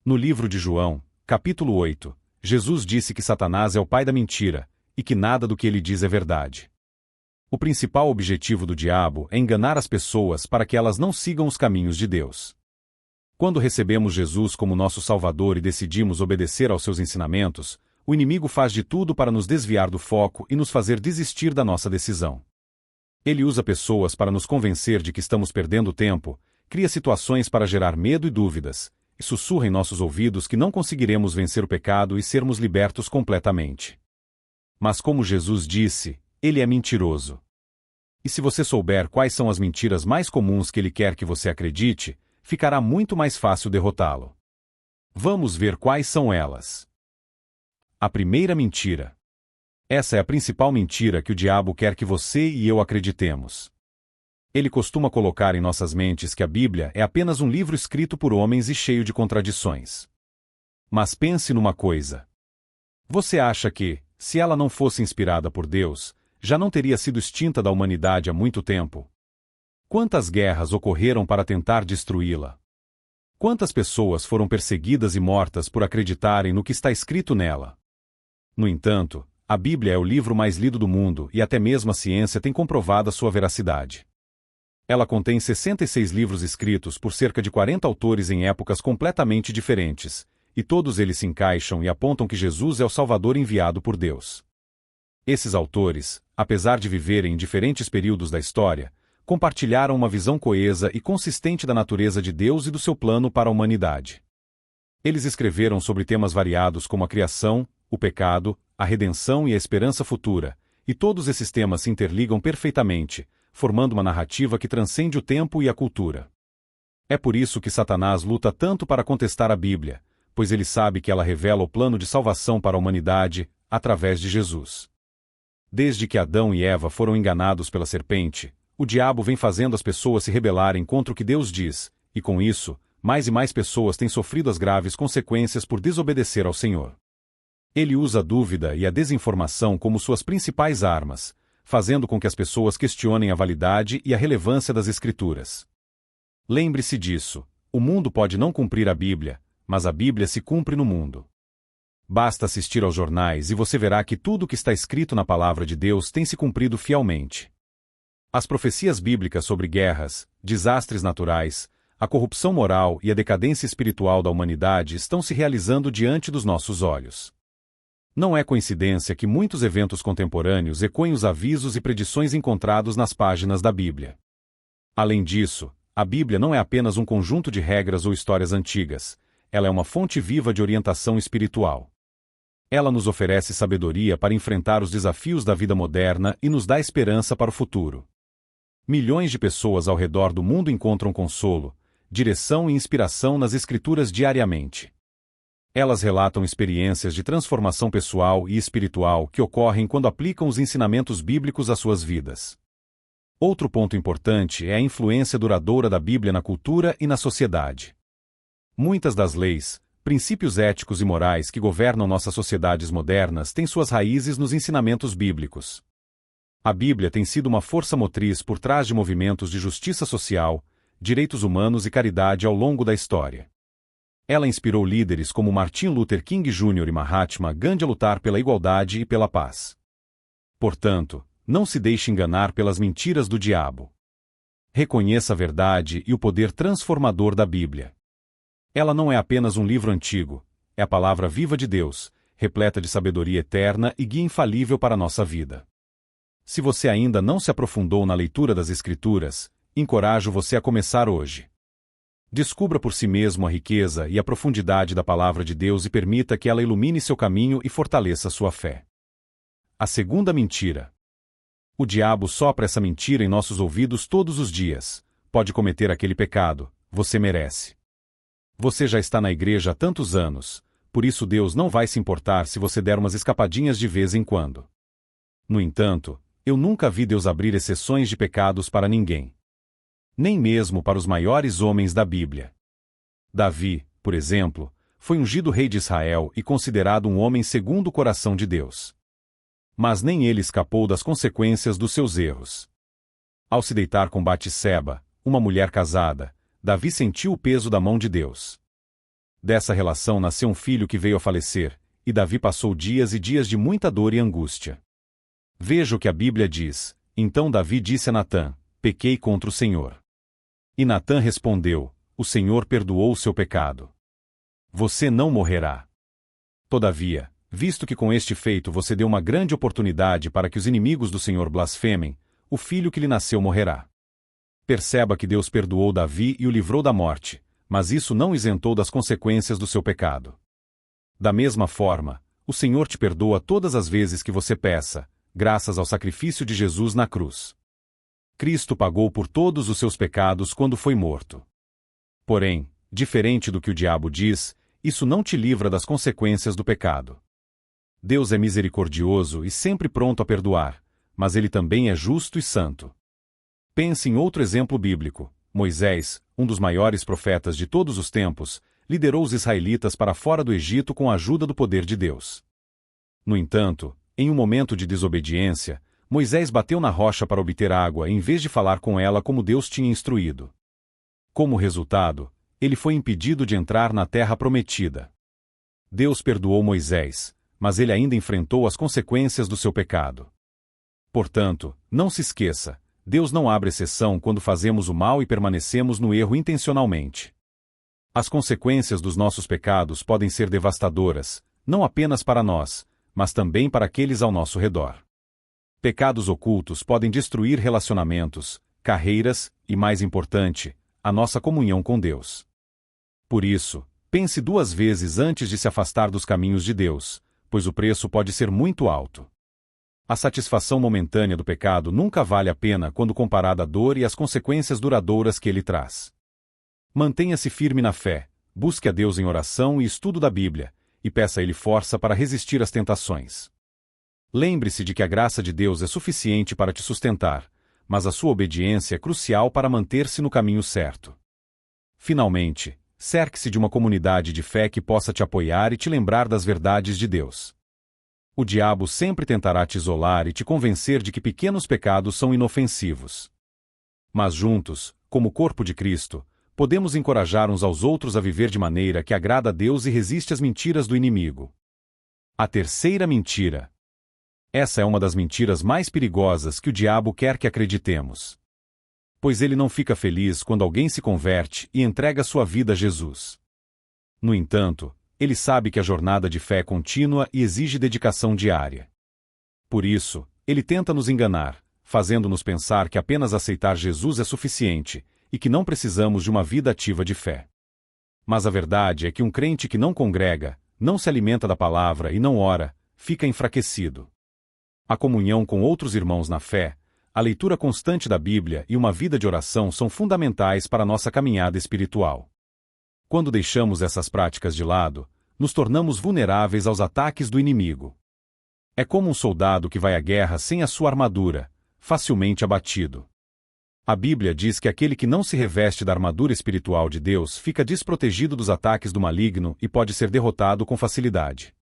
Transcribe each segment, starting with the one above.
No livro de João, capítulo 8, Jesus disse que Satanás é o pai da mentira, e que nada do que ele diz é verdade. O principal objetivo do diabo é enganar as pessoas para que elas não sigam os caminhos de Deus. Quando recebemos Jesus como nosso Salvador e decidimos obedecer aos seus ensinamentos, o inimigo faz de tudo para nos desviar do foco e nos fazer desistir da nossa decisão. Ele usa pessoas para nos convencer de que estamos perdendo tempo, cria situações para gerar medo e dúvidas, e sussurra em nossos ouvidos que não conseguiremos vencer o pecado e sermos libertos completamente. Mas como Jesus disse, ele é mentiroso. E se você souber quais são as mentiras mais comuns que ele quer que você acredite, ficará muito mais fácil derrotá-lo. Vamos ver quais são elas. A primeira mentira. Essa é a principal mentira que o diabo quer que você e eu acreditemos. Ele costuma colocar em nossas mentes que a Bíblia é apenas um livro escrito por homens e cheio de contradições. Mas pense numa coisa. Você acha que, se ela não fosse inspirada por Deus, já não teria sido extinta da humanidade há muito tempo? Quantas guerras ocorreram para tentar destruí-la? Quantas pessoas foram perseguidas e mortas por acreditarem no que está escrito nela? No entanto, a Bíblia é o livro mais lido do mundo e até mesmo a ciência tem comprovado a sua veracidade. Ela contém 66 livros escritos por cerca de 40 autores em épocas completamente diferentes, e todos eles se encaixam e apontam que Jesus é o Salvador enviado por Deus. Esses autores, apesar de viverem em diferentes períodos da história, compartilharam uma visão coesa e consistente da natureza de Deus e do seu plano para a humanidade. Eles escreveram sobre temas variados como a criação, o pecado, a redenção e a esperança futura, e todos esses temas se interligam perfeitamente, formando uma narrativa que transcende o tempo e a cultura. É por isso que Satanás luta tanto para contestar a Bíblia, pois ele sabe que ela revela o plano de salvação para a humanidade, através de Jesus. Desde que Adão e Eva foram enganados pela serpente, o diabo vem fazendo as pessoas se rebelarem contra o que Deus diz, e com isso, mais e mais pessoas têm sofrido as graves consequências por desobedecer ao Senhor. Ele usa a dúvida e a desinformação como suas principais armas, fazendo com que as pessoas questionem a validade e a relevância das Escrituras. Lembre-se disso, o mundo pode não cumprir a Bíblia, mas a Bíblia se cumpre no mundo. Basta assistir aos jornais e você verá que tudo o que está escrito na Palavra de Deus tem se cumprido fielmente. As profecias bíblicas sobre guerras, desastres naturais, a corrupção moral e a decadência espiritual da humanidade estão se realizando diante dos nossos olhos. Não é coincidência que muitos eventos contemporâneos ecoem os avisos e predições encontrados nas páginas da Bíblia. Além disso, a Bíblia não é apenas um conjunto de regras ou histórias antigas, ela é uma fonte viva de orientação espiritual. Ela nos oferece sabedoria para enfrentar os desafios da vida moderna e nos dá esperança para o futuro. Milhões de pessoas ao redor do mundo encontram consolo, direção e inspiração nas Escrituras diariamente. Elas relatam experiências de transformação pessoal e espiritual que ocorrem quando aplicam os ensinamentos bíblicos às suas vidas. Outro ponto importante é a influência duradoura da Bíblia na cultura e na sociedade. Muitas das leis, princípios éticos e morais que governam nossas sociedades modernas têm suas raízes nos ensinamentos bíblicos. A Bíblia tem sido uma força motriz por trás de movimentos de justiça social, direitos humanos e caridade ao longo da história. Ela inspirou líderes como Martin Luther King Jr. e Mahatma Gandhi a lutar pela igualdade e pela paz. Portanto, não se deixe enganar pelas mentiras do diabo. Reconheça a verdade e o poder transformador da Bíblia. Ela não é apenas um livro antigo, é a palavra viva de Deus, repleta de sabedoria eterna e guia infalível para a nossa vida. Se você ainda não se aprofundou na leitura das Escrituras, encorajo você a começar hoje. Descubra por si mesmo a riqueza e a profundidade da Palavra de Deus e permita que ela ilumine seu caminho e fortaleça sua fé. A segunda mentira. O diabo sopra essa mentira em nossos ouvidos todos os dias. Pode cometer aquele pecado, você merece. Você já está na igreja há tantos anos, por isso Deus não vai se importar se você der umas escapadinhas de vez em quando. No entanto, eu nunca vi Deus abrir exceções de pecados para ninguém. Nem mesmo para os maiores homens da Bíblia. Davi, por exemplo, foi ungido rei de Israel e considerado um homem segundo o coração de Deus. Mas nem ele escapou das consequências dos seus erros. Ao se deitar com Batseba, uma mulher casada, Davi sentiu o peso da mão de Deus. Dessa relação nasceu um filho que veio a falecer, e Davi passou dias e dias de muita dor e angústia. Veja o que a Bíblia diz. Então Davi disse a Natã: pequei contra o Senhor. E Natã respondeu: o Senhor perdoou o seu pecado. Você não morrerá. Todavia, visto que com este feito você deu uma grande oportunidade para que os inimigos do Senhor blasfemem, o filho que lhe nasceu morrerá. Perceba que Deus perdoou Davi e o livrou da morte, mas isso não o isentou das consequências do seu pecado. Da mesma forma, o Senhor te perdoa todas as vezes que você peça, graças ao sacrifício de Jesus na cruz. Cristo pagou por todos os seus pecados quando foi morto. Porém, diferente do que o diabo diz, isso não te livra das consequências do pecado. Deus é misericordioso e sempre pronto a perdoar, mas ele também é justo e santo. Pense em outro exemplo bíblico. Moisés, um dos maiores profetas de todos os tempos, liderou os israelitas para fora do Egito com a ajuda do poder de Deus. No entanto, em um momento de desobediência, Moisés bateu na rocha para obter água em vez de falar com ela como Deus tinha instruído. Como resultado, ele foi impedido de entrar na terra prometida. Deus perdoou Moisés, mas ele ainda enfrentou as consequências do seu pecado. Portanto, não se esqueça, Deus não abre exceção quando fazemos o mal e permanecemos no erro intencionalmente. As consequências dos nossos pecados podem ser devastadoras, não apenas para nós, mas também para aqueles ao nosso redor. Pecados ocultos podem destruir relacionamentos, carreiras e, mais importante, a nossa comunhão com Deus. Por isso, pense duas vezes antes de se afastar dos caminhos de Deus, pois o preço pode ser muito alto. A satisfação momentânea do pecado nunca vale a pena quando comparada à dor e às consequências duradouras que ele traz. Mantenha-se firme na fé, busque a Deus em oração e estudo da Bíblia, e peça a Ele força para resistir às tentações. Lembre-se de que a graça de Deus é suficiente para te sustentar, mas a sua obediência é crucial para manter-se no caminho certo. Finalmente, cerque-se de uma comunidade de fé que possa te apoiar e te lembrar das verdades de Deus. O diabo sempre tentará te isolar e te convencer de que pequenos pecados são inofensivos. Mas juntos, como corpo de Cristo, podemos encorajar uns aos outros a viver de maneira que agrada a Deus e resiste às mentiras do inimigo. A terceira mentira. Essa é uma das mentiras mais perigosas que o diabo quer que acreditemos. Pois ele não fica feliz quando alguém se converte e entrega sua vida a Jesus. No entanto, ele sabe que a jornada de fé é contínua e exige dedicação diária. Por isso, ele tenta nos enganar, fazendo-nos pensar que apenas aceitar Jesus é suficiente, e que não precisamos de uma vida ativa de fé. Mas a verdade é que um crente que não congrega, não se alimenta da palavra e não ora, fica enfraquecido. A comunhão com outros irmãos na fé, a leitura constante da Bíblia e uma vida de oração são fundamentais para a nossa caminhada espiritual. Quando deixamos essas práticas de lado, nos tornamos vulneráveis aos ataques do inimigo. É como um soldado que vai à guerra sem a sua armadura, facilmente abatido. A Bíblia diz que aquele que não se reveste da armadura espiritual de Deus fica desprotegido dos ataques do maligno e pode ser derrotado com facilidade.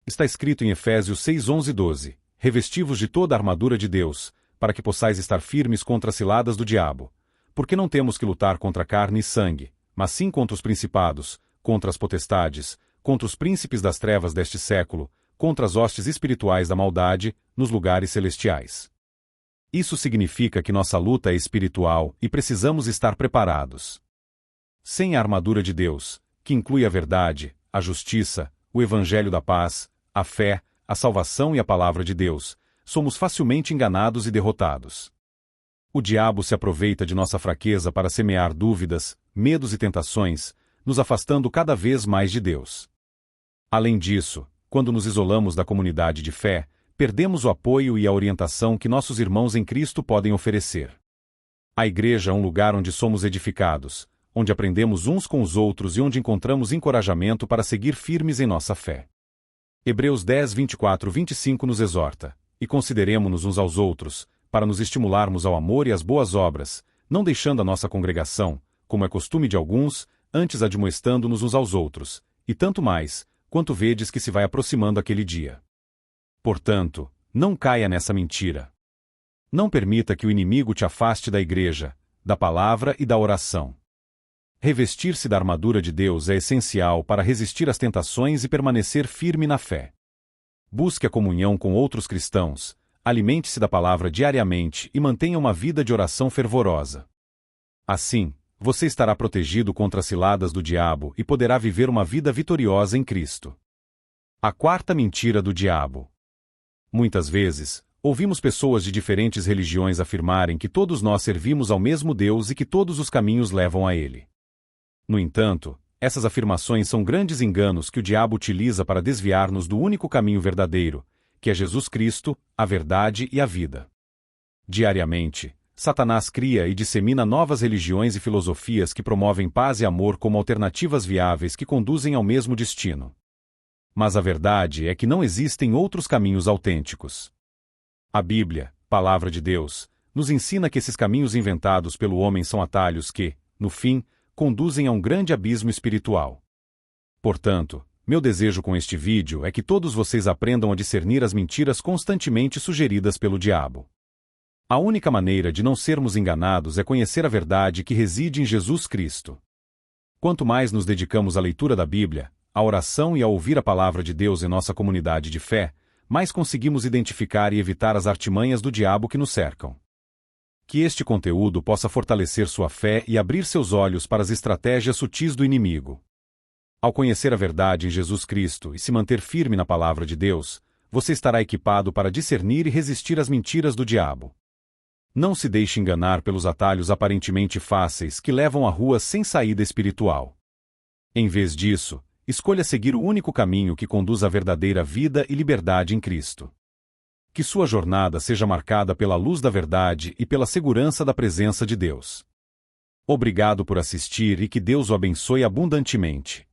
Está escrito em Efésios 6, 11 e 12, revesti-vos de toda a armadura de Deus, para que possais estar firmes contra as ciladas do diabo, porque não temos que lutar contra carne e sangue, mas sim contra os principados, contra as potestades, contra os príncipes das trevas deste século, contra as hostes espirituais da maldade, nos lugares celestiais. Isso significa que nossa luta é espiritual e precisamos estar preparados. Sem a armadura de Deus, que inclui a verdade, a justiça, o evangelho da paz, a fé, a salvação e a palavra de Deus, somos facilmente enganados e derrotados. O diabo se aproveita de nossa fraqueza para semear dúvidas, medos e tentações, nos afastando cada vez mais de Deus. Além disso, quando nos isolamos da comunidade de fé, perdemos o apoio e a orientação que nossos irmãos em Cristo podem oferecer. A igreja é um lugar onde somos edificados, onde aprendemos uns com os outros e onde encontramos encorajamento para seguir firmes em nossa fé. Hebreus 10, 24, 25 nos exorta: e consideremo-nos uns aos outros, para nos estimularmos ao amor e às boas obras, não deixando a nossa congregação, como é costume de alguns, antes admoestando-nos uns aos outros, e tanto mais, quanto vedes que se vai aproximando aquele dia. Portanto, não caia nessa mentira. Não permita que o inimigo te afaste da igreja, da palavra e da oração. Revestir-se da armadura de Deus é essencial para resistir às tentações e permanecer firme na fé. Busque a comunhão com outros cristãos, alimente-se da palavra diariamente e mantenha uma vida de oração fervorosa. Assim, você estará protegido contra as ciladas do diabo e poderá viver uma vida vitoriosa em Cristo. A quarta mentira do diabo. Muitas vezes, ouvimos pessoas de diferentes religiões afirmarem que todos nós servimos ao mesmo Deus e que todos os caminhos levam a Ele. No entanto, essas afirmações são grandes enganos que o diabo utiliza para desviar-nos do único caminho verdadeiro, que é Jesus Cristo, a verdade e a vida. Diariamente, Satanás cria e dissemina novas religiões e filosofias que promovem paz e amor como alternativas viáveis que conduzem ao mesmo destino. Mas a verdade é que não existem outros caminhos autênticos. A Bíblia, Palavra de Deus, nos ensina que esses caminhos inventados pelo homem são atalhos que, no fim, conduzem a um grande abismo espiritual. Portanto, meu desejo com este vídeo é que todos vocês aprendam a discernir as mentiras constantemente sugeridas pelo diabo. A única maneira de não sermos enganados é conhecer a verdade que reside em Jesus Cristo. Quanto mais nos dedicamos à leitura da Bíblia, à oração e a ouvir a palavra de Deus em nossa comunidade de fé, mais conseguimos identificar e evitar as artimanhas do diabo que nos cercam. Que este conteúdo possa fortalecer sua fé e abrir seus olhos para as estratégias sutis do inimigo. Ao conhecer a verdade em Jesus Cristo e se manter firme na palavra de Deus, você estará equipado para discernir e resistir às mentiras do diabo. Não se deixe enganar pelos atalhos aparentemente fáceis que levam a ruas sem saída espiritual. Em vez disso, escolha seguir o único caminho que conduz à verdadeira vida e liberdade em Cristo. Que sua jornada seja marcada pela luz da verdade e pela segurança da presença de Deus. Obrigado por assistir e que Deus o abençoe abundantemente.